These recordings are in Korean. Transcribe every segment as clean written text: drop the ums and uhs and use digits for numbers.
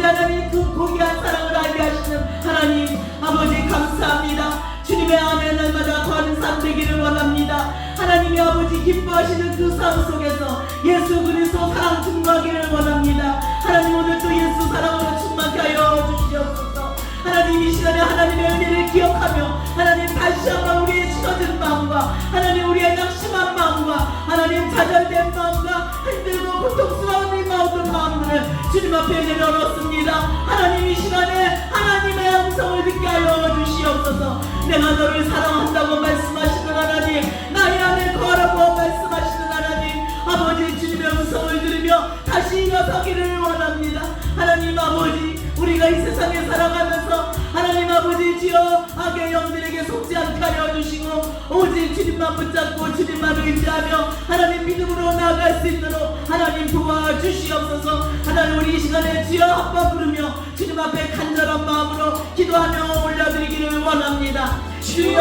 아버지 하나님 그 고귀한 사랑을 알게 하시는 하나님 아버지 감사합니다. 주님의 안에 날마다 거하는 삶 되기를 원합니다. 하나님이 아버지 기뻐하시는 그 삶 속에서 예수 그리스도 사랑 증거하기를 원합니다. 하나님 오늘도 예수 사랑으로 충만케 하여 주시옵소서. 하나님 이 시간에 하나님의 은혜를 기억하며 하나님 다시 한번 우리의 치러진 마음과 하나님 우리의 낙심한 마음과 하나님 좌절된 마음과 힘들고 고통스러운 이 모든 마음들을 주님 앞에 내려놓습니다. 하나님 이 시간에 하나님의 음성을 듣게 하여 주시옵소서. 내가 너를 사랑한다고 말씀하시는 하나님, 나의 안에 거하라고 말씀하시는 하나님, 아버지 주님의 음성을 들으며 다시 일어서기를 원합니다. 하나님 아버지, 우리가 이 세상에 살아가면서 하나님 아버지 주여 악의 영들에게 속지 않게 하여 주시고 오직 주님만 붙잡고 주님만 의지하며 하나님 믿음으로 나아갈 수 있도록 하나님 도와주시옵소서. 하나님 우리 이 시간에 주여 한번 부르며 주님 앞에 간절한 마음으로 기도하며 올려드리기를 원합니다. 주여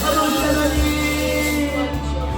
아버지 하나님,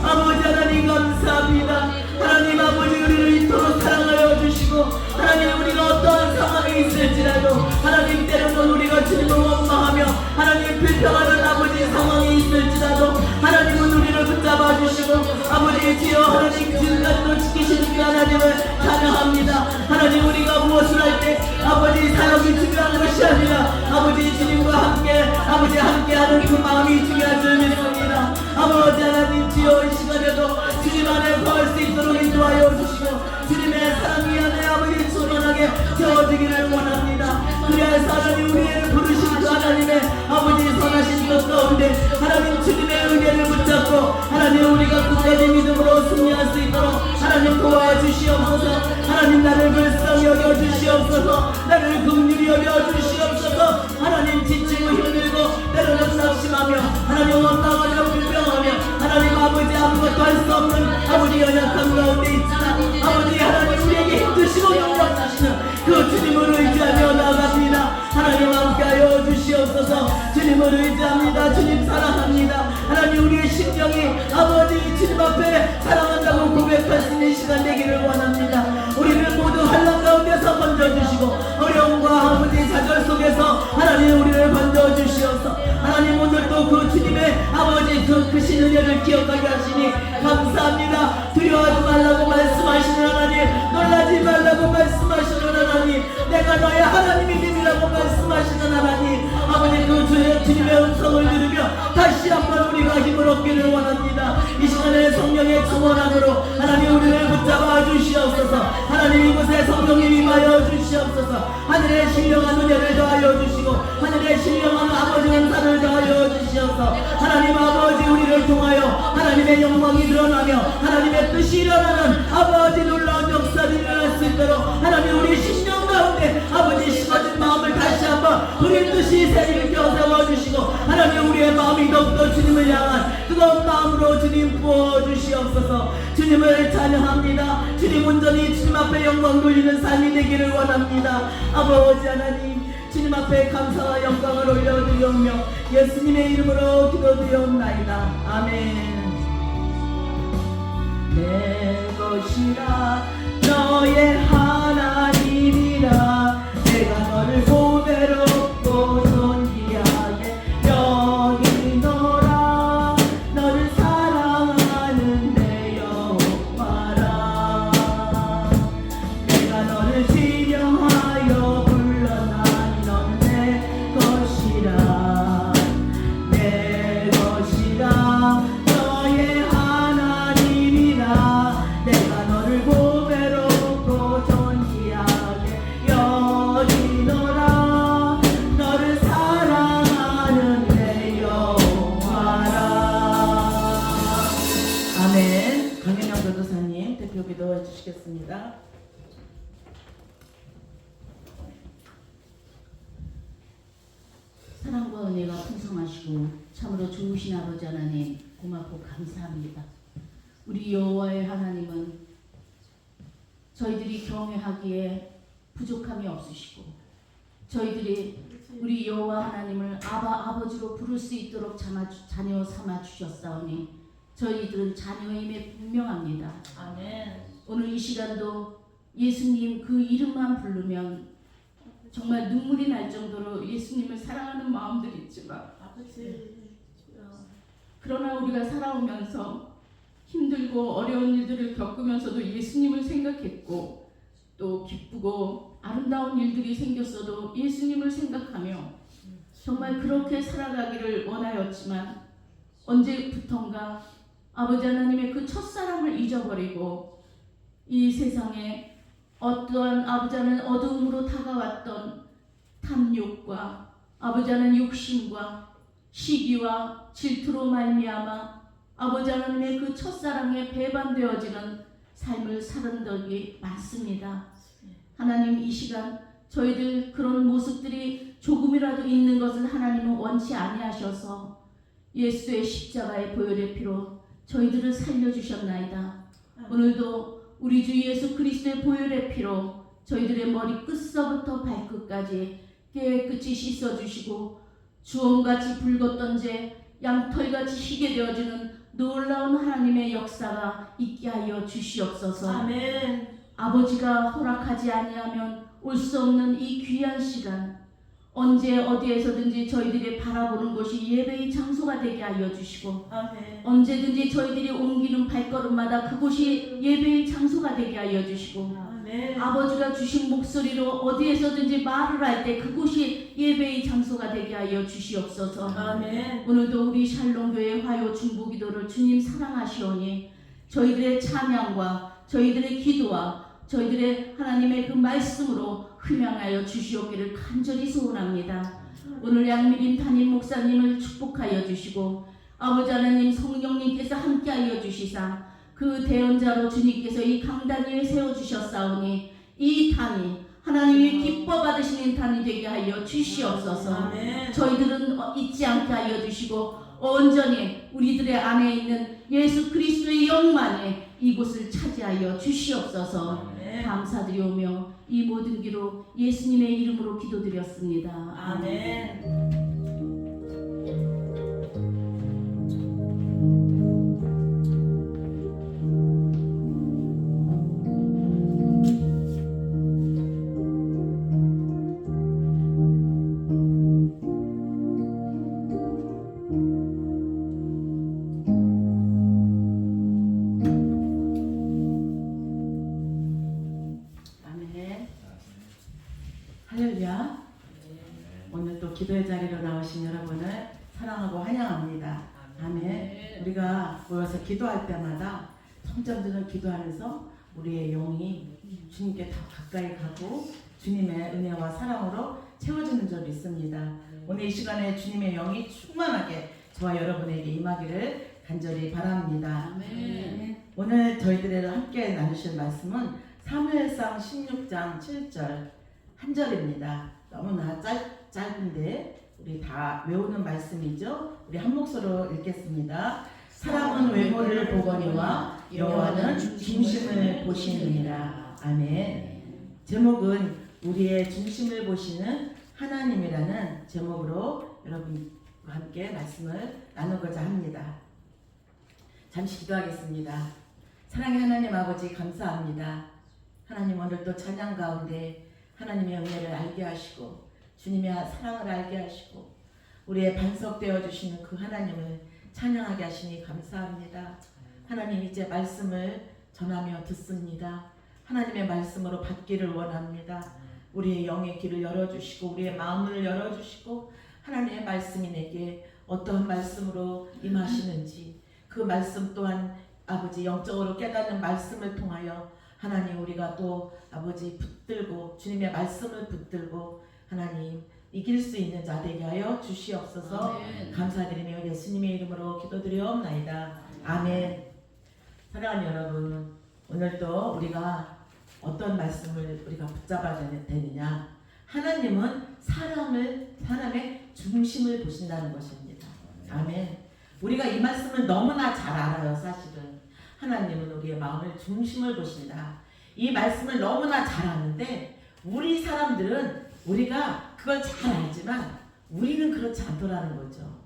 아버지 하나님 감사합니다. 하나님 아버지 우리를 이토록 사랑하여 주시고 하나님 우리가 어떠한 상황에 있을지라도 하나님 때로는 우리가 주님을 원망하며 하나님 불평하는 아버지 상황에 있을지라도 하나님은 우리를 붙잡아 주시고 아버지 주여 하나님 지금까지도 지키시는 그 하나님을 찬양합니다. 하나님 우리가 무엇을 할 때 아버지 사역이 중요한 것이 아니라 아버지 주님과 함께 아버지 함께하는 그 마음이 중요한 줄 믿습니다. 아버지 하나님 주여 이 시간에도 주님 안에 거할 수 있도록 인도하여 주시고 주님의 사랑이 안에 아버지 충만하게 채워지기를 원합니다. 그래서 하나님 우리를 부르신 그 하나님의 아버지 선하신 것 가운데 하나님 주님의 은혜를 붙잡고 하나님 우리가 끝까지 믿음으로 승리할 수 있도록 하나님 도와주시옵소서. 하나님 나를 불쌍히 여겨주시옵소서. 나를 긍휼히 여겨주시옵소서. 하나님 지치고 힘들고 때로는 낙심하며 하나님 원망하며 불평하며 하나님 아버지 아무것도 할 수 없는 아버지 연약한 가운데 있지만 아버지 하나님 우리에게 힘드시고 영광 주시는 그 주님을 의지하며 나갑니다. 하나님 함께하여 주시옵소서. 주님을 의지합니다. 주님 사랑합니다. 하나님 우리의 심령이 아버지 주님 앞에 사랑한다고 고백할 수 있는 시간 되기를 원합니다. 우리를 모두 환난 가운데서 건져주시고 어려움과 아버지 좌절 속에서 하나님 우리를 건져주시옵소서. 하나님 오늘도 그 주님의 아버지 그 크신 은혜를 기억하게 하시니 감사합니다. 두려워하지 말라고 말씀하시는 하나님, 놀라지 말라고 말씀하시는 하나님, 내가 너의 하나님이 됨이라고 말씀하시는 하나님, 아버지 그 주님의 음성을 들으며 다시 한번 우리가 힘을 얻기를 원합니다. 이 시간에 성령의 충만함으로 하나님 우리를 붙잡아 주시옵소서. 하나님 이곳에 성령이 임하여 주시옵소서. 하늘의 신령한 은혜를 더하여 주시고 하늘의 신령한 아버지 은사를 더하여 주시옵소서. 하나님 아버지 우리를 통하여 하나님의 영광이 드러나며 하나님의 뜻이 일어나는 아버지 놀라운 역사를 일어날 수 있도록 하나님 우리 심령 가운데 아버지 식어진 마음을 다시 한번 우리 뜻이 새일으켜 세워주시고 하나님 우리의 마음이 더욱더 주님을 향한 뜨거운 마음으로 주님 부어주시옵소서. 주님을 찬양합니다. 주님 온전히 주님 앞에 영광 돌리는 삶이 되기를 원합니다. 아버지 하나님 주님 앞에 감사와 영광을 올려드리오며 예수님의 이름으로 기도드리옵나이다. 아멘. 내 것이라 너의 하나님이라 내가 너를 보배롭고 존귀하게 여기노라. 너를 사랑하는 내 여호와라. 내가 너를 지명하여 불러나니 너는 내 것이라. 내 것이라 너의 하나님이라 내가 너를 보배롭고 존귀하게 여기노라. 너를 사랑하는 내 여호와라. 아멘. 강현영 전도사님 대표 기도해 주시겠습니다. 사랑과 은혜가 풍성하시고 참으로 좋으신 아버지 하나님 고맙고 감사합니다. 우리 여호와의 하나님은 저희들이 경외하기에 부족함이 없으시고 저희들이 우리 여호와 하나님을 아버지로 부를 수 있도록 자녀 삼아 주셨사오니 저희들은 자녀임에 분명합니다. 아멘. 오늘 이 시간도 예수님 그 이름만 부르면 정말 눈물이 날 정도로 예수님을 사랑하는 마음들이 있지만 그러나 우리가 살아오면서 힘들고 어려운 일들을 겪으면서도 예수님을 생각했고 또 기쁘고 아름다운 일들이 생겼어도 예수님을 생각하며 정말 그렇게 살아가기를 원하였지만 언제부턴가 아버지 하나님의 그 첫사랑을 잊어버리고 이 세상에 어떠한 아버지 하나님 어두움으로 다가왔던 탐욕과 아버지 하나님 욕심과 시기와 질투로 말미암아 아버지 하나님의 그 첫사랑에 배반되어지는 삶을 사는 적이 많습니다. 하나님 이 시간 저희들 그런 모습들이 조금이라도 있는 것을 하나님은 원치 아니하셔서 예수의 십자가의 보혈의 피로 저희들을 살려주셨나이다. 오늘도 우리 주 예수 그리스도의 보혈의 피로 저희들의 머리 끝서부터 발끝까지 깨끗이 씻어주시고 주홍같이 붉었던 죄 양털같이 희게 되어지는 놀라운 하나님의 역사가 있게 하여 주시옵소서. 아멘. 아버지가 허락하지 아니하면 올 수 없는 이 귀한 시간 언제 어디에서든지 저희들이 바라보는 곳이 예배의 장소가 되게 하여 주시고 아멘. 언제든지 저희들이 옮기는 발걸음마다 그곳이 예배의 장소가 되게 하여 주시고 아멘. 아버지가 주신 목소리로 어디에서든지 말을 할 때 그곳이 예배의 장소가 되게 하여 주시옵소서. 아멘. 오늘도 우리 샬롬교회 화요 중보기도를 주님 사랑하시오니 저희들의 찬양과 저희들의 기도와 저희들의 하나님의 그 말씀으로 흠양하여 주시옵기를 간절히 소원합니다. 오늘 양미림 담임 목사님을 축복하여 주시고 아버지 하나님 성령님께서 함께하여 주시사 그 대언자로 주님께서 이 강단 위에 세워주셨사오니 이 단이 하나님이 기뻐 받으시는 단이 되게 하여 주시옵소서. 아멘. 저희들은 잊지 않게 하여 주시고 온전히 우리들의 안에 있는 예수 그리스도의 영만이 이곳을 차지하여 주시옵소서. 아멘. 감사드리오며 이 모든 기로 예수님의 이름으로 기도드렸습니다. 아멘. 할렐루야. 오늘 또 기도의 자리로 나오신 여러분을 사랑하고 환영합니다. 아멘. 우리가 모여서 기도할 때마다 점점 기도하면서 우리의 영이 주님께 더 가까이 가고 주님의 은혜와 사랑으로 채워지는 줄 믿습니다. 오늘 이 시간에 주님의 영이 충만하게 저와 여러분에게 임하기를 간절히 바랍니다. 아멘. 오늘 저희들이 함께 나누실 말씀은 사무엘상 16장 7절 한 절입니다. 너무나 짧은데 우리 다 외우는 말씀이죠. 우리 한 목소리로 읽겠습니다. 사람은 외모를 보거니와 여호와는 중심을 보시느니라. 아멘. 제목은 우리의 중심을 보시는 하나님이라는 제목으로 여러분과 함께 말씀을 나누고자 합니다. 잠시 기도하겠습니다. 사랑의 하나님 아버지 감사합니다. 하나님 오늘 또 찬양 가운데 하나님의 은혜를 알게 하시고 주님의 사랑을 알게 하시고 우리의 반석되어 주시는 그 하나님을 찬양하게 하시니 감사합니다. 하나님 이제 말씀을 전하며 듣습니다. 하나님의 말씀으로 받기를 원합니다. 우리의 영의 길을 열어주시고 우리의 마음을 열어주시고 하나님의 말씀이 내게 어떠한 말씀으로 임하시는지 그 말씀 또한 아버지 영적으로 깨닫는 말씀을 통하여 하나님 우리가 또 아버지 붙들고 주님의 말씀을 붙들고 하나님 이길 수 있는 자 되게 하여 주시옵소서. 아멘. 감사드리며 예수님의 이름으로 기도드리옵나이다. 아멘. 사랑하는 여러분, 오늘도 우리가 어떤 말씀을 우리가 붙잡아야 되느냐? 하나님은 사람의 중심을 보신다는 것입니다. 아멘. 우리가 이 말씀을 너무나 잘 알아요. 사실은 하나님은 우리의 마음을 중심을 보신다. 이 말씀을 너무나 잘 아는데 우리 사람들은 우리가 그걸 잘 알지만 우리는 그렇지 않더라는 거죠.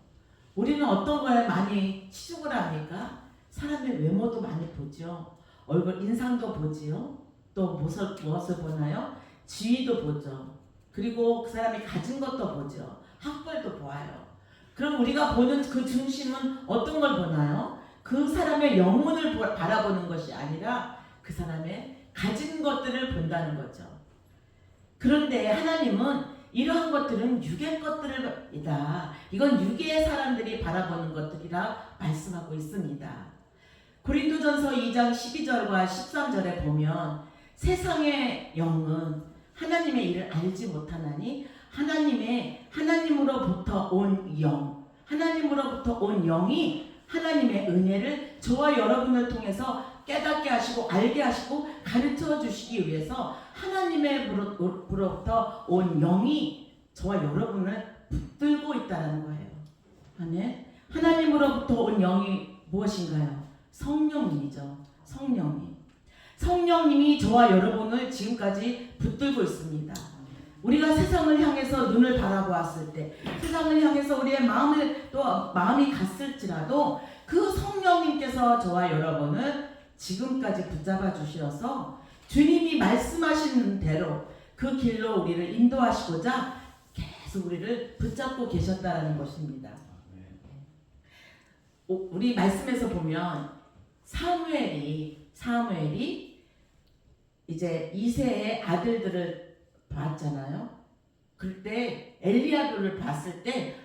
우리는 어떤 걸 많이 치중을 합니까? 사람의 외모도 많이 보죠. 얼굴 인상도 보지요. 또 무엇을 보나요? 지위도 보죠. 그리고 그 사람이 가진 것도 보죠. 학벌도 보아요. 그럼 우리가 보는 그 중심은 어떤 걸 보나요? 그 사람의 영혼을 바라보는 것이 아니라 그 사람의 가진 것들을 본다는 거죠. 그런데 하나님은 이러한 것들은 육의 것들이다. 이건 육의 사람들이 바라보는 것들이라 말씀하고 있습니다. 고린도전서 2장 12절과 13절에 보면 세상의 영은 하나님의 일을 알지 못하나니 하나님으로부터 온 영, 하나님으로부터 온 영이 하나님의 은혜를 저와 여러분을 통해서 깨닫게 하시고 알게 하시고 가르쳐 주시기 위해서 하나님으로부터 온 영이 저와 여러분을 붙들고 있다는 거예요. 아멘. 하나님으로부터 온 영이 무엇인가요? 성령님이죠. 성령님이 저와 여러분을 지금까지 붙들고 있습니다. 우리가 세상을 향해서 눈을 바라보았을 때, 세상을 향해서 우리의 마음이 갔을지라도 그 성령님께서 저와 여러분을 지금까지 붙잡아 주셔서 주님이 말씀하시는 대로 그 길로 우리를 인도하시고자 계속 우리를 붙잡고 계셨다는 것입니다. 우리 말씀에서 보면 사무엘이 이제 이새의 아들들을 봤잖아요. 그때 엘리압을 봤을 때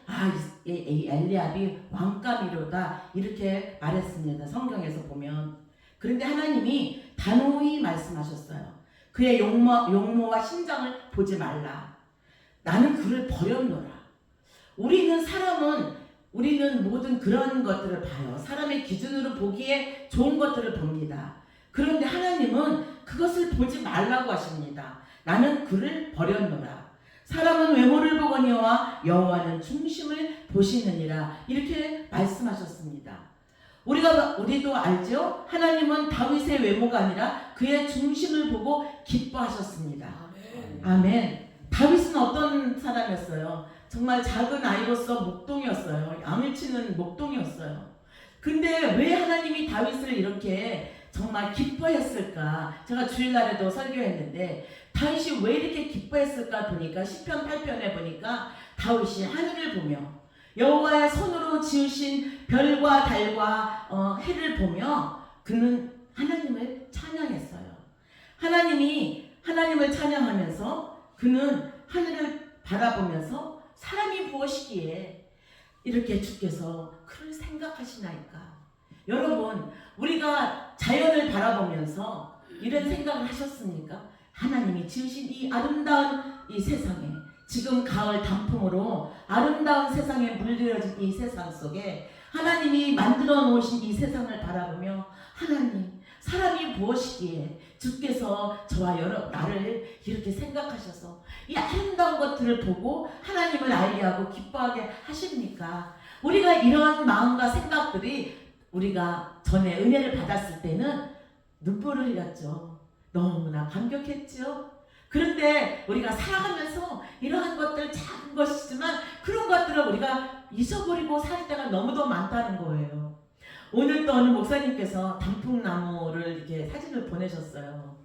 엘리압이 왕감이로다 이렇게 말했습니다. 성경에서 보면. 그런데 하나님이 단호히 말씀하셨어요. 그의 용모와 심장을 보지 말라. 나는 그를 버렸노라. 우리는 모든 그런 것들을 봐요. 사람의 기준으로 보기에 좋은 것들을 봅니다. 그런데 하나님은 그것을 보지 말라고 하십니다. 나는 그를 버렸노라. 사람은 외모를 보거니와 여호와는 중심을 보시느니라. 이렇게 말씀하셨습니다. 우리도 알죠? 하나님은 다윗의 외모가 아니라 그의 중심을 보고 기뻐하셨습니다. 아멘. 다윗은 어떤 사람이었어요? 정말 작은 아이로서 목동이었어요. 양을 치는 목동이었어요. 근데 왜 하나님이 다윗을 이렇게 정말 기뻐했을까? 제가 주일날에도 설교했는데 다윗이 왜 이렇게 기뻐했을까 보니까 시편 8편에 보니까 다윗이 하늘을 보며 여호와의 손으로 지으신 별과 달과 해를 보며 그는 하나님을 찬양했어요. 하나님을 찬양하면서 그는 하늘을 바라보면서 사람이 무엇이기에 이렇게 주께서 그를 생각하시나이까. 여러분, 우리가 자연을 바라보면서 이런 생각을 하셨습니까? 하나님이 지으신 이 아름다운 이 세상에, 지금 가을 단풍으로 아름다운 세상에 물들여진 이 세상 속에 하나님이 만들어 놓으신 이 세상을 바라보며 하나님, 사람이 무엇이기에 주께서 저와 나를 이렇게 생각하셔서 이 아름다운 것들을 보고 하나님을 알게 하고 기뻐하게 하십니까? 우리가 이러한 마음과 생각들이 우리가 전에 은혜를 받았을 때는 눈물을 흘렸죠. 너무나 감격했죠. 그런데 우리가 살아가면서 이러한 것들 작은 것이지만 그런 것들을 우리가 잊어버리고 살 때가 너무도 많다는 거예요. 오늘 또 어느 목사님께서 단풍나무를 이렇게 사진을 보내셨어요.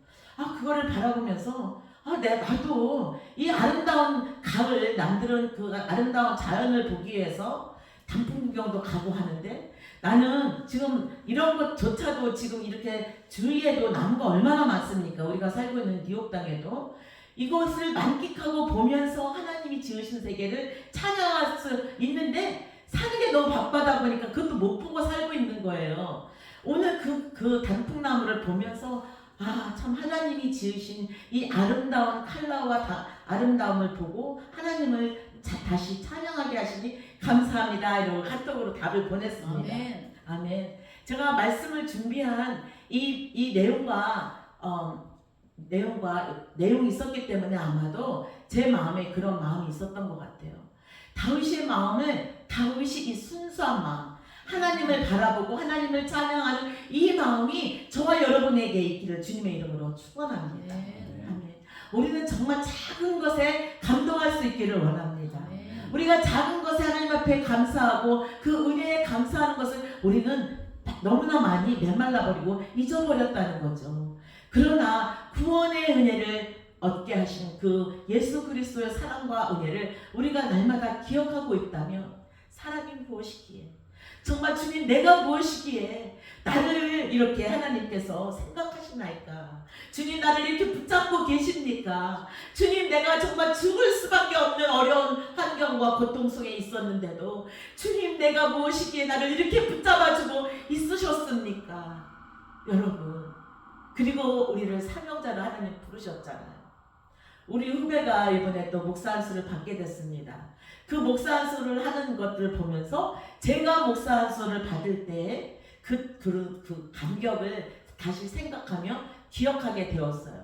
그거를 바라보면서 나도 이 아름다운 가을 남들은 그 아름다운 자연을 보기 위해서 단풍 구경도 가고 하는데 나는 지금 이런 것조차도 지금 이렇게 주위에도 나무가 얼마나 많습니까? 우리가 살고 있는 뉴욕 땅에도 이것을 만끽하고 보면서 하나님이 지으신 세계를 찬양할 수 있는데 사는 게 너무 바쁘다 보니까 그것도 못 보고 살고 있는 거예요. 오늘 그 단풍나무를 보면서 참 하나님이 지으신 이 아름다운 컬러와 아름다움을 보고 하나님을 다시 찬양하게 하시니 감사합니다. 이러고 카톡으로 답을 보냈습니다. 아멘. 제가 말씀을 준비한 이 내용이 있었기 때문에 아마도 제 마음에 그런 마음이 있었던 것 같아요. 다윗이 이 순수한 마음, 하나님을 바라보고 하나님을 찬양하는 이 마음이 저와 여러분에게 있기를 주님의 이름으로 축원합니다. 아멘. 우리는 정말 작은 것에 감동할 수 있기를 원합니다. 우리가 작은 것에 하나님 앞에 감사하고 그 은혜에 감사하는 것을 우리는 너무나 많이 메말라버리고 잊어버렸다는 거죠. 그러나 구원의 은혜를 얻게 하신 그 예수 그리스도의 사랑과 은혜를 우리가 날마다 기억하고 있다면 사람이 무엇이기에, 정말 주님 내가 무엇이기에 나를 이렇게 하나님께서 생각하시나이까? 주님 나를 이렇게 붙잡고 계십니까? 주님 내가 정말 죽을 수밖에 없는 어려운 환경과 고통 속에 있었는데도 주님 내가 무엇이기에 나를 이렇게 붙잡아주고 있으셨습니까? 여러분, 그리고 우리를 사명자로 하나님 부르셨잖아요. 우리 후배가 이번에 또 목사 안수를 받게 됐습니다. 그 목사 안수를 하는 것들을 보면서 제가 목사 안수를 받을 때 그 감격을 다시 생각하며 기억하게 되었어요.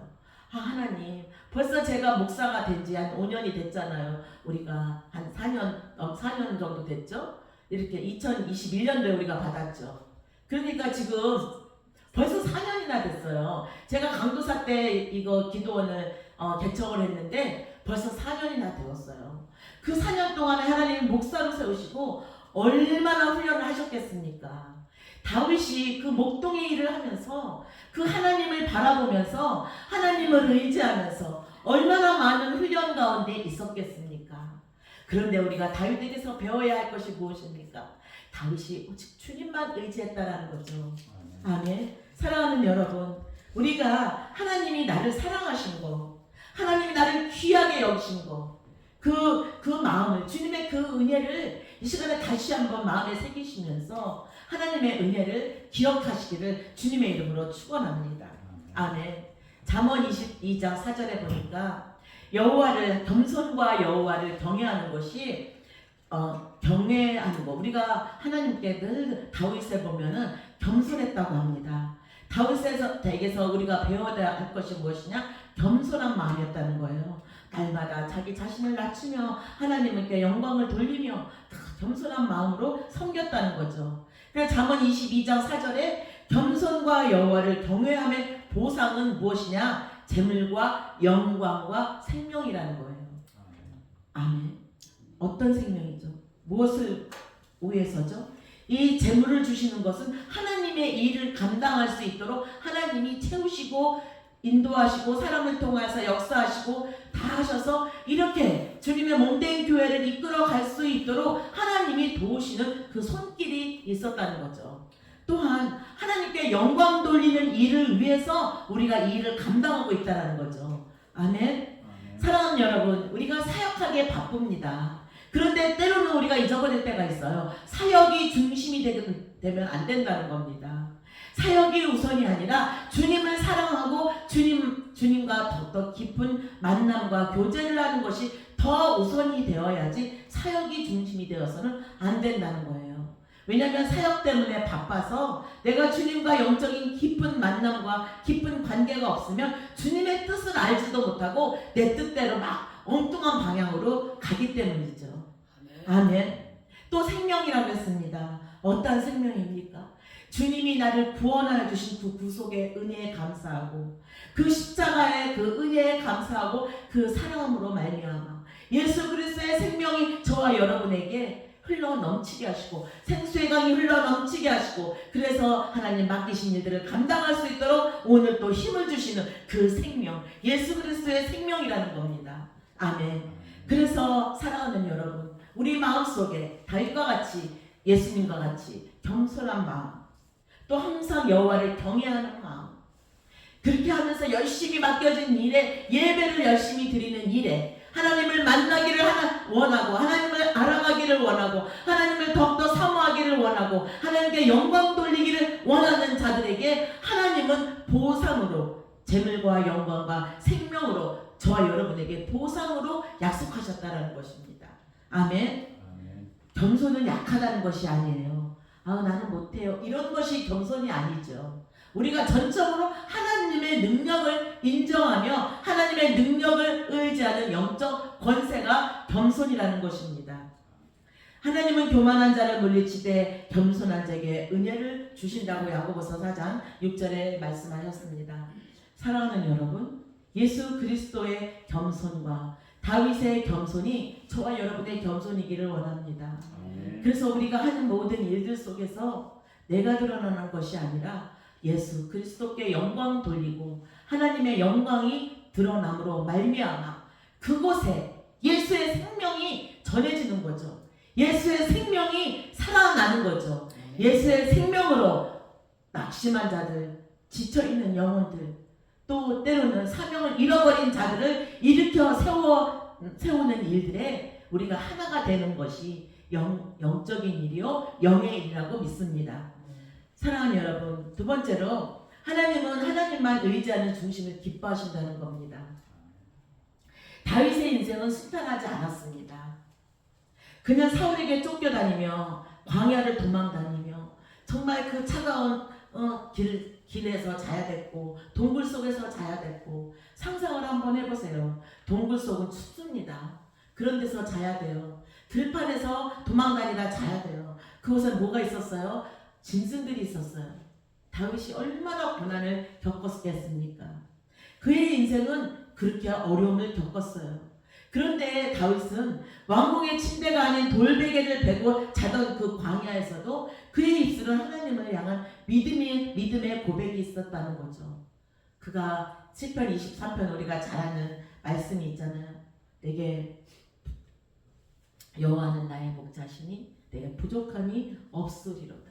아, 하나님, 벌써 제가 목사가 된 지 한 5년이 됐잖아요. 우리가 한 4년 정도 됐죠? 이렇게 2021년도에 우리가 받았죠. 그러니까 지금 벌써 4년이나 됐어요. 제가 강도사 때 이거 기도원을 개척을 했는데 벌써 4년이나 되었어요. 그 4년 동안에 하나님 목사로 세우시고 얼마나 훈련을 하셨겠습니까? 다윗이 그 목동의 일을 하면서 그 하나님을 바라보면서 하나님을 의지하면서 얼마나 많은 훈련 가운데 있었겠습니까? 그런데 우리가 다윗에게서 배워야 할 것이 무엇입니까? 다윗이 오직 주님만 의지했다라는 거죠. 아멘. 사랑하는 여러분, 우리가 하나님이 나를 사랑하신 거, 하나님이 나를 귀하게 여기신 거, 그 마음을, 주님의 그 은혜를 이 시간에 다시 한번 마음에 새기시면서 하나님의 은혜를 기억하시기를 주님의 이름으로 축원합니다. 아멘. 잠언 22장 4절에 보니까 겸손과 여호와를 경외하는 것이 경외하는 거. 우리가 하나님께 늘 다윗에 보면은 겸손했다고 합니다. 다윗에게서 우리가 배워야 할 것이 무엇이냐? 겸손한 마음이었다는 거예요. 날마다 자기 자신을 낮추며 하나님께 영광을 돌리며 겸손한 마음으로 섬겼다는 거죠. 그래서 잠언 22장 4절에 겸손과 여호와를 경외함의 보상은 무엇이냐? 재물과 영광과 생명이라는 거예요. 아멘. 어떤 생명이죠? 무엇을 위해서죠? 이 재물을 주시는 것은 하나님의 일을 감당할 수 있도록 하나님이 채우시고 인도하시고 사람을 통해서 역사하시고 다 하셔서 이렇게 주님의 몸된 교회를 이끌어 갈 수 있도록 하나님이 도우시는 그 손길이 있었다는 거죠. 또한 하나님께 영광 돌리는 일을 위해서 우리가 이 일을 감당하고 있다는 거죠. 아멘. 사랑하는 여러분, 우리가 사역하기에 바쁩니다. 그런데 때로는 우리가 잊어버릴 때가 있어요. 사역이 중심이 되면 안 된다는 겁니다. 사역이 우선이 아니라 주님을 사랑하고 주님과 더욱더 깊은 만남과 교제를 하는 것이 더 우선이 되어야지 사역이 중심이 되어서는 안 된다는 거예요. 왜냐하면 사역 때문에 바빠서 내가 주님과 영적인 깊은 만남과 깊은 관계가 없으면 주님의 뜻을 알지도 못하고 내 뜻대로 막 엉뚱한 방향으로 가기 때문이죠. 아멘. 또 생명이라고 했습니다. 어떠한 생명입니까? 주님이 나를 구원하여 주신 그 구속의 은혜에 감사하고 그 십자가의 그 은혜에 감사하고 그 사랑으로 말미암아 예수 그리스도의 생명이 저와 여러분에게 흘러 넘치게 하시고 생수의 강이 흘러 넘치게 하시고 그래서 하나님 맡기신 일들을 감당할 수 있도록 오늘 또 힘을 주시는 그 생명, 예수 그리스도의 생명이라는 겁니다. 아멘. 그래서 사랑하는 여러분, 우리 마음속에 다윗과 같이 예수님과 같이 겸손한 마음, 또 항상 여호와를 경외하는 마음, 그렇게 하면서 열심히 맡겨진 일에, 예배를 열심히 드리는 일에 하나님을 만나기를 원하고 하나님을 알아가기를 원하고 하나님을 더욱더 사모하기를 원하고 하나님께 영광 돌리기를 원하는 자들에게 하나님은 보상으로 재물과 영광과 생명으로 저와 여러분에게 보상으로 약속하셨다는 것입니다. 아멘. 겸손은 약하다는 것이 아니에요. 나는 못해요, 이런 것이 겸손이 아니죠. 우리가 전적으로 하나님의 능력을 인정하며 하나님의 능력을 의지하는 영적 권세가 겸손이라는 것입니다. 하나님은 교만한 자를 물리치되 겸손한 자에게 은혜를 주신다고 야고보서 4장 6절에 말씀하셨습니다. 사랑하는 여러분, 예수 그리스도의 겸손과 다윗의 겸손이 저와 여러분의 겸손이기를 원합니다. 그래서 우리가 하는 모든 일들 속에서 내가 드러나는 것이 아니라 예수 그리스도께 영광 돌리고 하나님의 영광이 드러남으로 말미암아 그곳에 예수의 생명이 전해지는 거죠. 예수의 생명이 살아나는 거죠. 예수의 생명으로 낙심한 자들, 지쳐있는 영혼들, 또 때로는 사명을 잃어버린 자들을 일으켜 세우는 일들에 우리가 하나가 되는 것이 영적인 일이요 영의 일이라고 믿습니다. 사랑하는 여러분, 두 번째로 하나님은 하나님만 의지하는 중심을 기뻐하신다는 겁니다. 다윗의 인생은 순탄하지 않았습니다. 그는 사울에게 쫓겨다니며 광야를 도망다니며 정말 그 차가운 길에서 자야 됐고 동굴 속에서 자야 됐고, 상상을 한번 해보세요. 동굴 속은 춥습니다. 그런 데서 자야 돼요. 들판에서 도망다니다 자야 돼요. 그곳에 뭐가 있었어요? 짐승들이 있었어요. 다윗이 얼마나 고난을 겪었겠습니까? 그의 인생은 그렇게 어려움을 겪었어요. 그런데 다윗은 왕궁의 침대가 아닌 돌베개를 베고 자던 그 광야에서도 그의 입술은 하나님을 향한 믿음의 고백이 있었다는 거죠. 그가 7편 23편 우리가 잘 아는 말씀이 있잖아요. 내게 여호와는 나의 목자시니 내게 부족함이 없으리로다.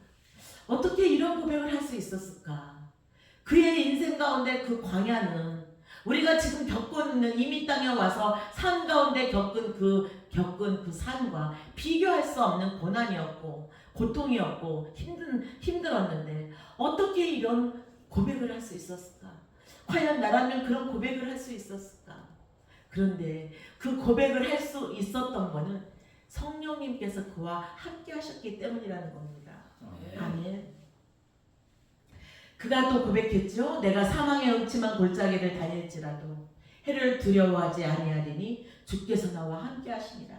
어떻게 이런 고백을 할 수 있었을까? 그의 인생 가운데 그 광야는 우리가 지금 겪고 있는 이민 땅에 와서 산 가운데 겪은 그 산과 비교할 수 없는 고난이었고 고통이었고 힘들었는데 어떻게 이런 고백을 할 수 있었을까? 과연 나라면 그런 고백을 할 수 있었을까? 그런데 그 고백을 할 수 있었던 것은 성령님께서 그와 함께 하셨기 때문이라는 겁니다. 아멘. 그가 또 고백했죠. 내가 사망의 음침한 골짜기를 다닐지라도 해를 두려워하지 아니하리니 주께서 나와 함께 하시니라.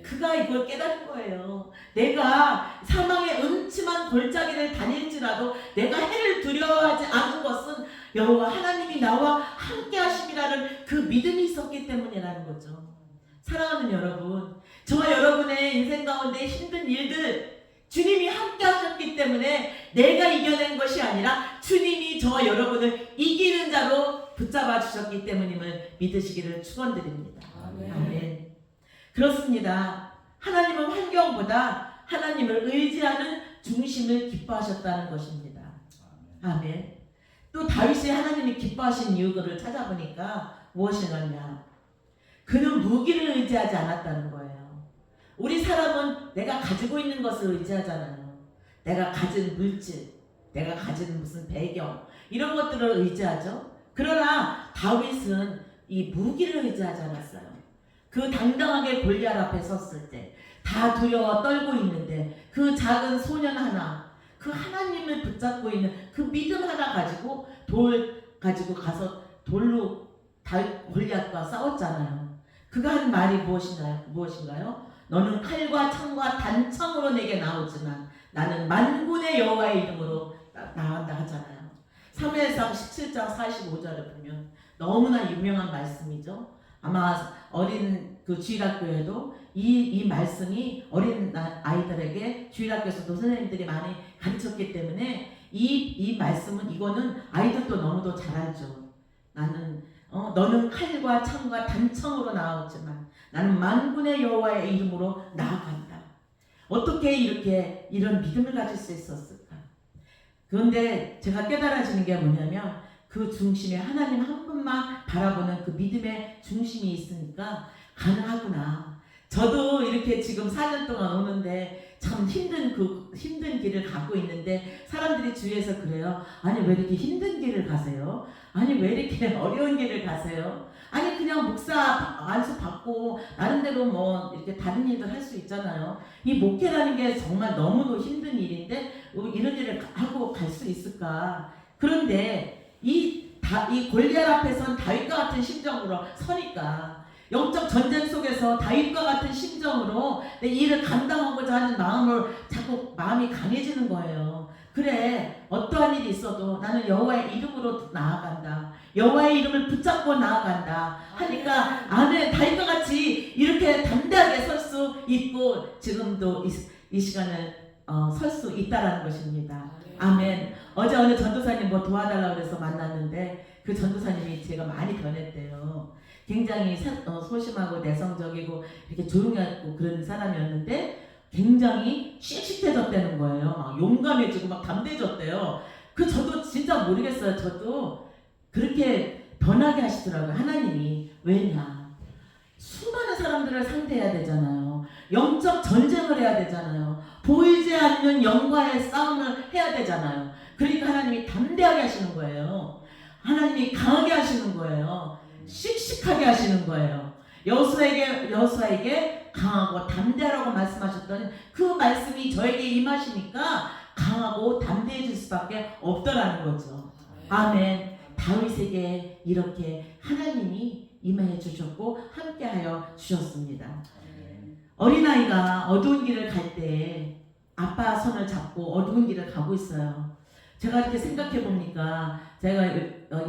그가 이걸 깨달은 거예요. 내가 사망의 음침한 골짜기를 다닐지라도 내가 해를 두려워하지 않은 것은 여호와 하나님이 나와 함께 하심이라는 그 믿음이 있었기 때문이라는 거죠. 사랑하는 여러분, 저와 여러분의 인생 가운데 힘든 일들 주님이 함께 하셨기 때문에 내가 이겨낸 것이 아니라 주님이 저와 여러분을 이기는 자로 붙잡아 주셨기 때문임을 믿으시기를 축원드립니다. 아멘. 그렇습니다. 하나님은 환경보다 하나님을 의지하는 중심을 기뻐하셨다는 것입니다. 아멘. 또 다윗이 하나님이 기뻐하신 이유를 찾아보니까 무엇이었냐? 그는 무기를 의지하지 않았다는 거예요. 우리 사람은 내가 가지고 있는 것을 의지하잖아요. 내가 가진 물질, 내가 가진 무슨 배경, 이런 것들을 의지하죠. 그러나 다윗은 이 무기를 의지하지 않았어요. 그 당당하게 골리앗 앞에 섰을 때 다 두려워 떨고 있는데 그 작은 소년 하나, 그 하나님을 붙잡고 있는 그 믿음 하나 가지고 돌 가지고 가서 돌로 골리앗과 싸웠잖아요. 그가 한 말이 무엇인가요? 너는 칼과 창과 단창으로 내게 나오지만 나는 만군의 여호와의 이름으로 나간다 하잖아요. 사무엘상 17장 45절을 보면 너무나 유명한 말씀이죠. 아마 어린 그 주일학교에도 이 말씀이 어린 아이들에게 주일학교에서도 선생님들이 많이 가르쳤기 때문에 이 말씀은 이거는 아이들도 너무도 잘 알죠. 너는 칼과 창과 단창으로 나오지만 나는 만군의 여호와의 이름으로 나아간다. 어떻게 이런 믿음을 가질 수 있었을까? 그런데 제가 깨달아지는 게 뭐냐면 그 중심에 하나님 한 분만 바라보는 그 믿음의 중심이 있으니까 가능하구나. 저도 이렇게 지금 4년 동안 오는데 참 힘든 길을 가고 있는데 사람들이 주위에서 그래요. 아니 왜 이렇게 힘든 길을 가세요? 아니 왜 이렇게 어려운 길을 가세요? 아니 그냥 목사 안수 받고 나름대로 뭐 이렇게 다른 일들 할 수 있잖아요. 이 목회라는 게 정말 너무도 힘든 일인데 이런 일을 하고 갈 수 있을까? 그런데 이 골리앗 앞에선 다윗과 같은 심정으로 서니까 영적 전쟁 속에서 다윗과 같은 심정으로 내 일을 감당하고자 하는 자꾸 마음이 강해지는 거예요. 그래, 어떠한 일이 있어도 나는 여호와의 이름으로 나아간다. 여호와의 이름을 붙잡고 나아간다 하니까 안에 다윗과 같이 이렇게 담대하게 설 수 있고 지금도 이 시간을 설 수 있다라는 것입니다. 아멘. 어제 어느 전도사님 뭐 도와달라고 그래서 만났는데 그 전도사님이 제가 많이 변했대요. 굉장히 소심하고 내성적이고 이렇게 조용하고 그런 사람이었는데 굉장히 씩씩해졌다는 거예요. 막 용감해지고 막 담대해졌대요. 저도 진짜 모르겠어요. 저도 그렇게 변하게 하시더라고요. 하나님이. 왜냐? 수많은 사람들을 상대해야 되잖아요. 영적 전쟁을 해야 되잖아요. 보이지 않는 영과의 싸움을 해야 되잖아요. 그러니까 하나님이 담대하게 하시는 거예요. 하나님이 강하게 하시는 거예요. 씩씩하게 하시는 거예요. 여호수아에게 강하고 담대하라고 말씀하셨던 그 말씀이 저에게 임하시니까 강하고 담대해질 수밖에 없더라는 거죠. 아멘. 다윗에게 이렇게 하나님이 임해 주셨고 함께하여 주셨습니다. 어린아이가 어두운 길을 갈 때 아빠 손을 잡고 어두운 길을 가고 있어요. 제가 이렇게 생각해 보니까 제가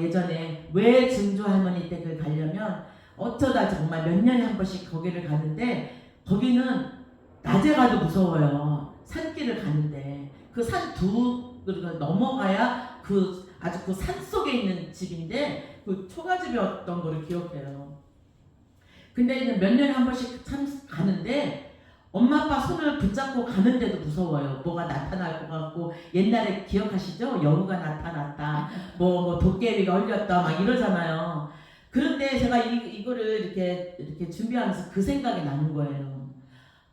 예전에 왜 증조 할머니 댁을 가려면 어쩌다 정말 몇 년에 한 번씩 거기를 가는데 거기는 낮에 가도 무서워요. 산길을 가는데 그 산 두 넘어가야 아주 그 산 속에 있는 집인데 그 초가집이었던 거를 기억해요. 근데 몇 년에 한 번씩 참 가는데 엄마 아빠 손을 붙잡고 가는데도 무서워요. 뭐가 나타날 것 같고 옛날에 기억하시죠? 여우가 나타났다. 뭐 도깨비가 얼렸다 막 이러잖아요. 그런데 제가 이거를 이렇게 준비하면서 그 생각이 나는 거예요.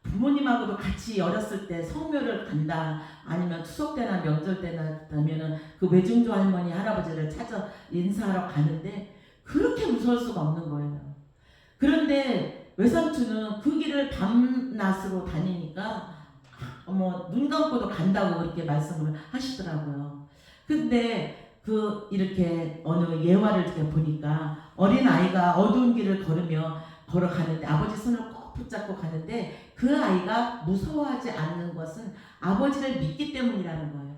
부모님하고도 같이 어렸을 때 성묘를 간다 아니면 추석 때나 명절 때나 하면은 그 외증조 할머니 할아버지를 찾아 인사하러 가는데 그렇게 무서울 수가 없는 거예요. 그런데 외삼촌은 그 길을 밤낮으로 다니니까 눈 감고도 간다고 그렇게 말씀을 하시더라고요. 근데 이렇게 어느 예화를 이렇게 보니까 어린 아이가 어두운 길을 걸어가는데 아버지 손을 꼭 붙잡고 가는데 그 아이가 무서워하지 않는 것은 아버지를 믿기 때문이라는 거예요.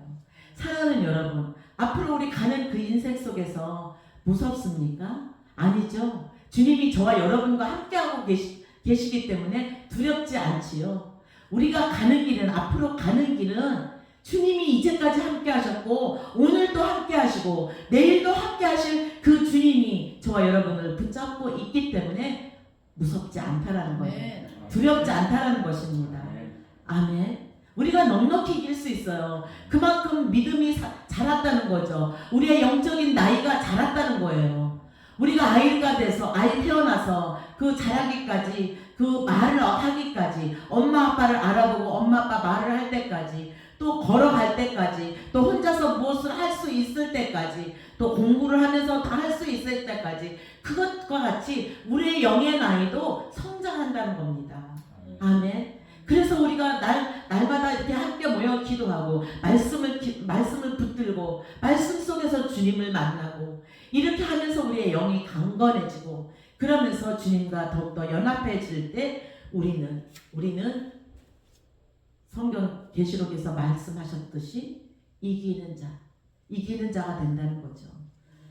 사랑하는 여러분, 앞으로 우리 가는 그 인생 속에서 무섭습니까? 아니죠. 주님이 저와 여러분과 함께하고 계시기 때문에 두렵지 않지요. 우리가 가는 길은, 앞으로 가는 길은 주님이 이제까지 함께 하셨고 오늘도 함께 하시고 내일도 함께 하실 그 주님이 저와 여러분을 붙잡고 있기 때문에 무섭지 않다라는 거예요. 두렵지 않다라는 것입니다. 아멘. 우리가 넉넉히 이길 수 있어요. 그만큼 믿음이 자랐다는 거죠. 우리의 영적인 나이가 자랐다는 거예요. 우리가 아이가 돼서 아이 태어나서 그 자라기까지 그 말을 하기까지 엄마 아빠를 알아보고 엄마 아빠 말을 할 때까지 또 걸어갈 때까지 또 혼자서 무엇을 할 수 있을 때까지 또 공부를 하면서 다 할 수 있을 때까지 그것과 같이 우리의 영의 나이도 성장한다는 겁니다. 아멘. 그래서 우리가 날마다 이렇게 함께 모여 기도하고 말씀을 붙들고 말씀 속에서 주님을 만나고 이렇게 하면서 우리의 영이 강건해지고 그러면서 주님과 더욱더 연합해질 때 우리는 성경 계시록에서 말씀하셨듯이 이기는 자가 된다는 거죠.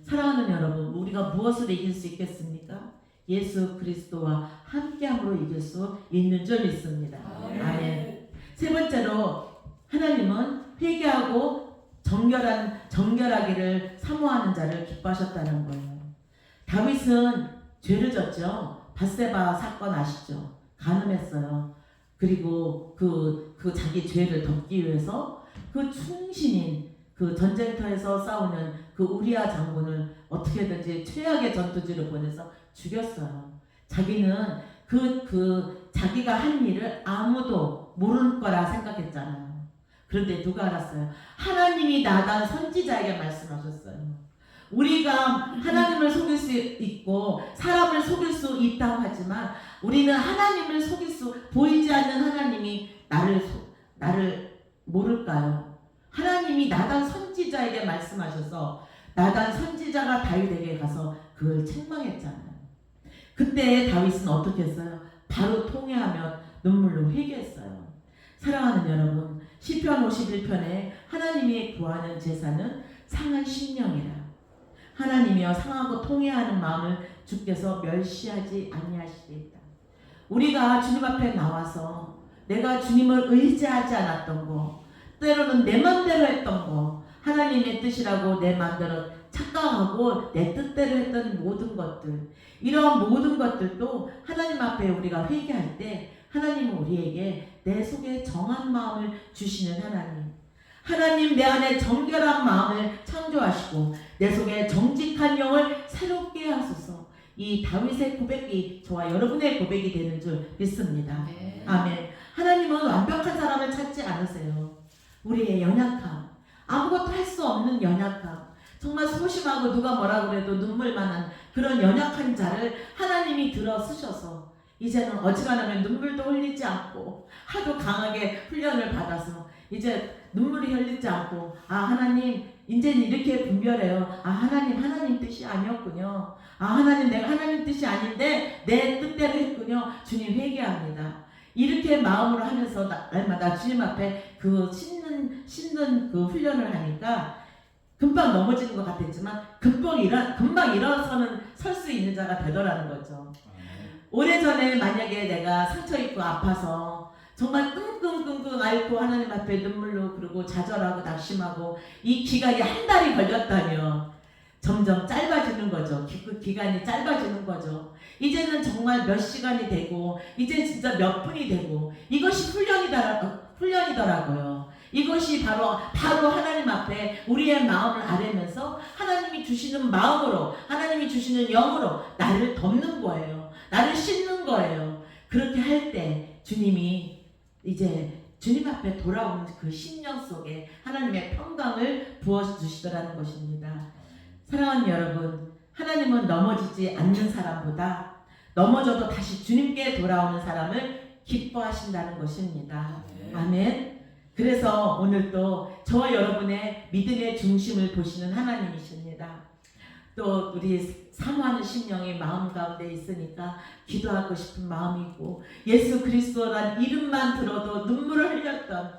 사랑하는 여러분, 우리가 무엇을 이길 수 있겠습니까? 예수 그리스도와 함께함으로 이길 수 있는 줄 믿습니다. 아멘. 세 번째로 하나님은 회개하고 정결하기를 사모하는 자를 기뻐하셨다는 거예요. 다윗은 죄를 졌죠. 밧세바 사건 아시죠? 간음했어요. 그리고 그 자기 죄를 덮기 위해서 그 충신인 그 전쟁터에서 싸우는 그 우리아 장군을 어떻게든지 최악의 전투지를 보내서 죽였어요. 자기는 자기가 한 일을 아무도 모를 거라 생각했잖아요. 그런데 누가 알았어요? 하나님이 나단 선지자에게 말씀하셨어요. 우리가 하나님을 속일 수 있고 사람을 속일 수 있다고 하지만 우리는 하나님을 보이지 않는 하나님이 나를 모를까요? 하나님이 나단 선지자에게 말씀하셔서 나단 선지자가 다윗에게 가서 그걸 책망했잖아요. 그때 다윗은 어떻게 했어요? 바로 통회하며 눈물로 회개했어요. 사랑하는 여러분, 시편 51편에 하나님이 구하는 제사는 상한 심령이라. 하나님이여 상하고 통회하는 마음을 주께서 멸시하지 아니하시리이다. 우리가 주님 앞에 나와서 내가 주님을 의지하지 않았던 거, 때로는 내 맘대로 했던 거, 하나님의 뜻이라고 내 마음대로 착각하고 내 뜻대로 했던 모든 것들, 이런 모든 것들도 하나님 앞에 우리가 회개할 때 하나님은 우리에게 내 속에 정한 마음을 주시는 하나님 내 안에 정결한 마음을 창조하시고 내 속에 정직한 영을 새롭게 하소서. 이 다윗의 고백이 저와 여러분의 고백이 되는 줄 믿습니다. 네. 아멘. 하나님은 완벽한 사람을 찾지 않으세요. 우리의 연약함, 아무것도 할 수 없는 연약함, 정말 소심하고 누가 뭐라 그래도 눈물만 한 그런 연약한 자를 하나님이 들어 쓰셔서 이제는 어지간하면 눈물도 흘리지 않고 하도 강하게 훈련을 받아서 이제 눈물이 흘리지 않고, 아 하나님 이제는 이렇게 분별해요. 아 하나님 뜻이 아니었군요. 아 하나님 내가 하나님 뜻이 아닌데 내 뜻대로 했군요. 주님 회개합니다. 이렇게 마음으로 하면서 날마다 주님 앞에 그 씻는 그 훈련을 하니까 금방 넘어지는 것 같았지만 금방 일어서는 설 수 있는 자가 되더라는 거죠. 오래전에 만약에 내가 상처 입고 아파서 정말 끙끙끙끙 앓고 하나님 앞에 눈물로 그러고 좌절하고 낙심하고 이 기간이 한 달이 걸렸다면 점점 짧아지는 거죠. 그 기간이 짧아지는 거죠. 이제는 정말 몇 시간이 되고 이제 진짜 몇 분이 되고 이것이 훈련이더라고요. 이것이 바로 하나님 앞에 우리의 마음을 아뢰면서 하나님이 주시는 마음으로, 하나님이 주시는 영으로 나를 덮는 거예요. 나를 씻는 거예요. 그렇게 할 때 주님이 이제 주님 앞에 돌아오는 그 심령 속에 하나님의 평강을 부어주시더라는 것입니다. 사랑하는 여러분, 하나님은 넘어지지 않는 사람보다 넘어져도 다시 주님께 돌아오는 사람을 기뻐하신다는 것입니다. 아멘. 그래서 오늘 또 저와 여러분의 믿음의 중심을 보시는 하나님이십니다. 또 우리 사모하는 심령이 마음 가운데 있으니까 기도하고 싶은 마음이고, 예수 그리스도란 이름만 들어도 눈물을 흘렸던,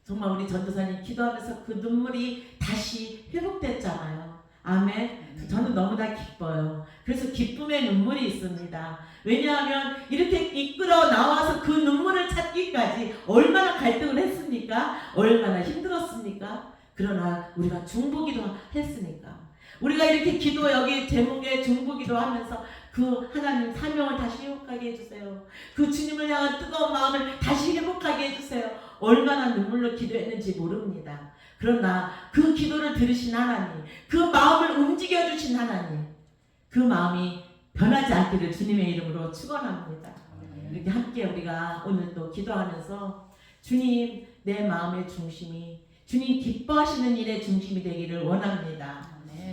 정말 우리 전도사님 기도하면서 그 눈물이 다시 회복됐잖아요. 아멘. 저는 너무나 기뻐요. 그래서 기쁨의 눈물이 있습니다. 왜냐하면 이렇게 이끌어 나와서 그 눈물을 찾기까지 얼마나 갈등을 했습니까? 얼마나 힘들었습니까? 그러나 우리가 중보기도 했으니까, 우리가 이렇게 기도, 여기 제목에 중보기도 하면서 그 하나님 사명을 다시 회복하게 해주세요. 그 주님을 향한 뜨거운 마음을 다시 회복하게 해주세요. 얼마나 눈물로 기도했는지 모릅니다. 그러나 그 기도를 들으신 하나님, 그 마음을 움직여주신 하나님, 그 마음이 변하지 않기를 주님의 이름으로 축원합니다. 이렇게 함께 우리가 오늘 또 기도하면서 주님, 내 마음의 중심이 주님 기뻐하시는 일의 중심이 되기를 원합니다.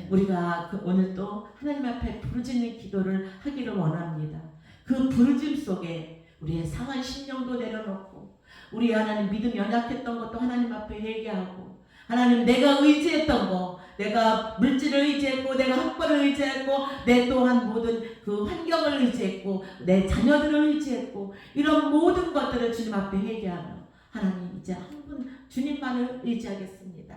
우리가 오늘 또 하나님 앞에 부르짖는 기도를 하기를 원합니다. 그 부르짐 속에 우리의 상한 심령도 내려놓고, 우리 하나님 믿음 연약했던 것도 하나님 앞에 회개하고, 하나님 내가 의지했던 거, 내가 물질을 의지했고, 내가 학벌을 의지했고, 내 또한 모든 그 환경을 의지했고, 내 자녀들을 의지했고, 이런 모든 것들을 주님 앞에 회개하며, 하나님 이제 한 분 주님만을 의지하겠습니다.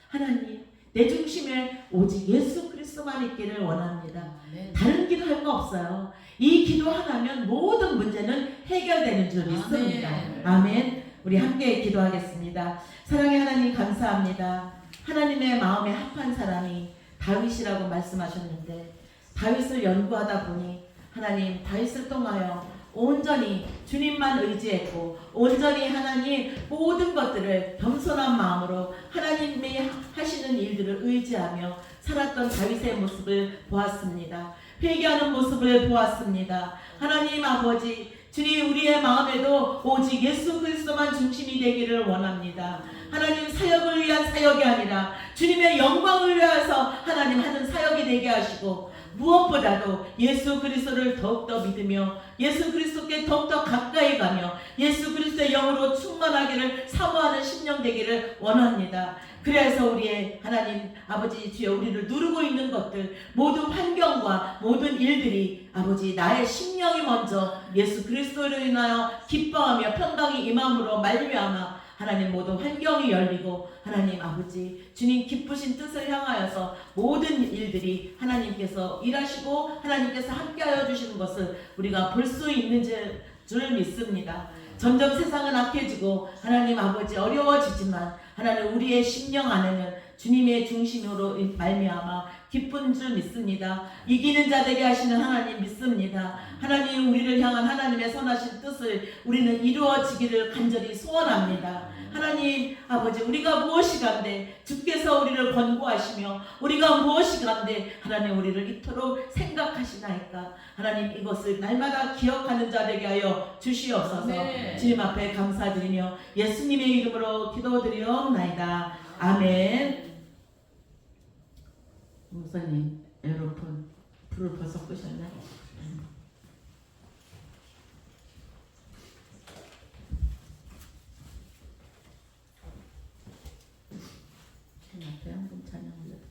하나님 내 중심에 오직 예수 그리스도만 있기를 원합니다. 다른 기도할 거 없어요. 이 기도 하나면 모든 문제는 해결되는 줄 믿습니다. 아멘. 우리 함께 기도하겠습니다. 사랑의 하나님 감사합니다. 하나님의 마음에 합한 사람이 다윗이라고 말씀하셨는데, 다윗을 연구하다 보니 하나님 다윗을 통하여 온전히 주님만 의지했고, 온전히 하나님 모든 것들을 겸손한 마음으로 하나님이 하시는 일들을 의지하며 살았던 다윗의 모습을 보았습니다. 회개하는 모습을 보았습니다. 하나님 아버지, 주님 우리의 마음에도 오직 예수 그리스도만 중심이 되기를 원합니다. 하나님 사역을 위한 사역이 아니라 주님의 영광을 위해서 하나님 하는 사역이 되게 하시고, 무엇보다도 예수 그리스도를 더욱더 믿으며 예수 그리스도께 더욱더 가까이 가며 예수 그리스도의 영으로 충만하기를 사모하는 심령 되기를 원합니다. 그래서 우리의 하나님 아버지 주여, 우리를 누르고 있는 것들, 모든 환경과 모든 일들이 아버지 나의 심령이 먼저 예수 그리스도로 인하여 기뻐하며 평강이 임함으로 말미암아 하나님 모든 환경이 열리고, 하나님 아버지 주님 기쁘신 뜻을 향하여서 모든 일들이 하나님께서 일하시고 하나님께서 함께하여 주시는 것을 우리가 볼 수 있는 줄 믿습니다. 점점 세상은 악해지고 하나님 아버지 어려워지지만, 하나님 우리의 심령 안에는 주님의 중심으로 말미암아 기쁜 줄 믿습니다. 이기는 자 되게 하시는 하나님 믿습니다. 하나님 우리를 향한 하나님의 선하신 뜻을 우리는 이루어지기를 간절히 소원합니다. 하나님 아버지 우리가 무엇이 간데 주께서 우리를 권고하시며 우리가 무엇이 간데 하나님 우리를 이토록 생각하시나이까. 하나님 이것을 날마다 기억하는 자 되게 하여 주시옵소서. 네. 주님 앞에 감사드리며 예수님의 이름으로 기도드리옵나이다. 아멘. 목사님 에어로폰 불을 벌써 끄셨나요? 주님 앞에 한번 찬양 올려드립니다.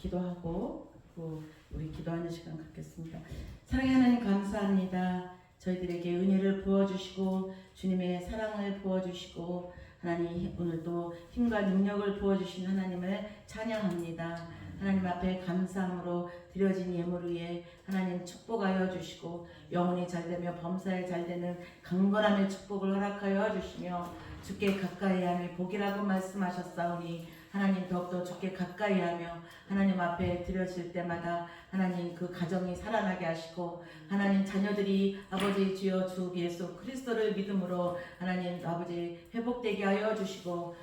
기도하고 우리 기도하는 시간 갖겠습니다. 사랑의 하나님 감사합니다. 저희들에게 은혜를 부어주시고 주님의 사랑을 부어주시고 하나님 오늘도 힘과 능력을 부어주신 하나님을 찬양합니다. 하나님 앞에 감사함으로 드려진 예물 위에 하나님 축복하여 주시고 영혼이 잘되며 범사에 잘되는 강건함의 축복을 허락하여 주시며 주께 가까이함이 복이라고 말씀하셨사오니 하나님 더욱더 주께 가까이하며 하나님 앞에 드려질 때마다 하나님 그 가정이 살아나게 하시고 하나님 자녀들이 아버지 주여 주 예수 그리스도를 믿음으로 하나님 아버지 회복되게 하여 주시고